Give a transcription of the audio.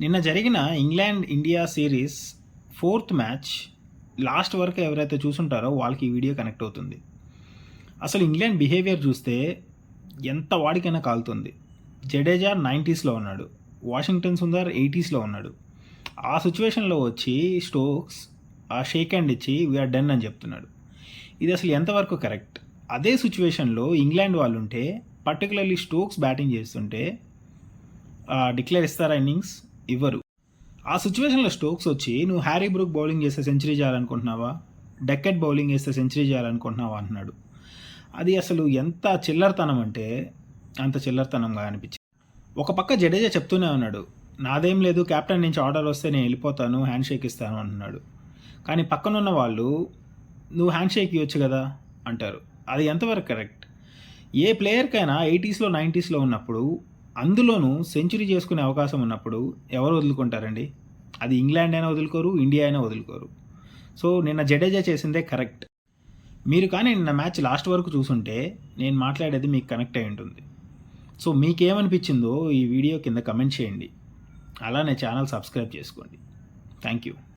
నిన్న జరిగిన England India series fourth match last వరకు ఎవరైతే చూసుంటారో వాళ్ళకి ఈ వీడియో కనెక్ట్ అవుతుంది. అసలు ఇంగ్లాండ్ బిహేవియర్ చూస్తే ఎంత వాడికైనా కాలుతుంది. జడేజా 90స్లో ఉన్నాడు, వాషింగ్టన్ సుందర్ 80స్లో ఉన్నాడు. ఆ సిచ్యువేషన్లో వచ్చి స్టోక్స్ ఆ షేక్ హ్యాండ్ ఇచ్చి వీఆర్ డన్ అని చెప్తున్నాడు. ఇది అసలు ఎంతవరకు కరెక్ట్? అదే సిచ్యువేషన్లో ఇంగ్లాండ్ వాళ్ళు ఉంటే, పర్టికులర్లీ స్టోక్స్ బ్యాటింగ్ చేస్తుంటే డిక్లేర్ ఇస్తారా ఇన్నింగ్స్? ఇవ్వరు. ఆ సిచ్యువేషన్లో స్టోక్స్ వచ్చి నువ్వు హ్యారీ బ్రూక్ బౌలింగ్ చేస్తే సెంచరీ చేయాలనుకుంటున్నావా, డెక్కెట్ బౌలింగ్ చేస్తే సెంచరీ చేయాలనుకుంటున్నావా అంటున్నాడు. అది అసలు ఎంత చిల్లరతనం అంటే అంత చిల్లరతనంగా అనిపించింది. ఒక పక్క జడేజా చెప్తూనే ఉన్నాడు, నాదేం లేదు, కెప్టెన్ నుంచి ఆర్డర్ వస్తే నేను వెళ్ళిపోతాను, హ్యాండ్ షేక్ ఇస్తాను అంటున్నాడు. కానీ పక్కనున్న వాళ్ళు నువ్వు హ్యాండ్ షేక్ ఇవ్వచ్చు కదా అంటారు. అది ఎంతవరకు కరెక్ట్? ఏ ప్లేయర్కైనా 80స్లో 90స్లో ఉన్నప్పుడు, అందులోనూ సెంచరీ చేసుకునే అవకాశం ఉన్నప్పుడు ఎవరు వదులుకుంటారండి? అది ఇంగ్లాండ్ అయినా వదులుకోరు, ఇండియా అయినా వదులుకోరు. సో నిన్న జడేజా చేసిందే కరెక్ట్. మీరు కానీ నిన్న మ్యాచ్ లాస్ట్ వరకు చూసుంటే నేను మాట్లాడేది మీకు కనెక్ట్ అయి ఉంటుంది. సో మీకేమనిపించిందో ఈ వీడియో కింద కమెంట్ చేయండి. అలానే ఛానల్ సబ్స్క్రైబ్ చేసుకోండి. Thank you.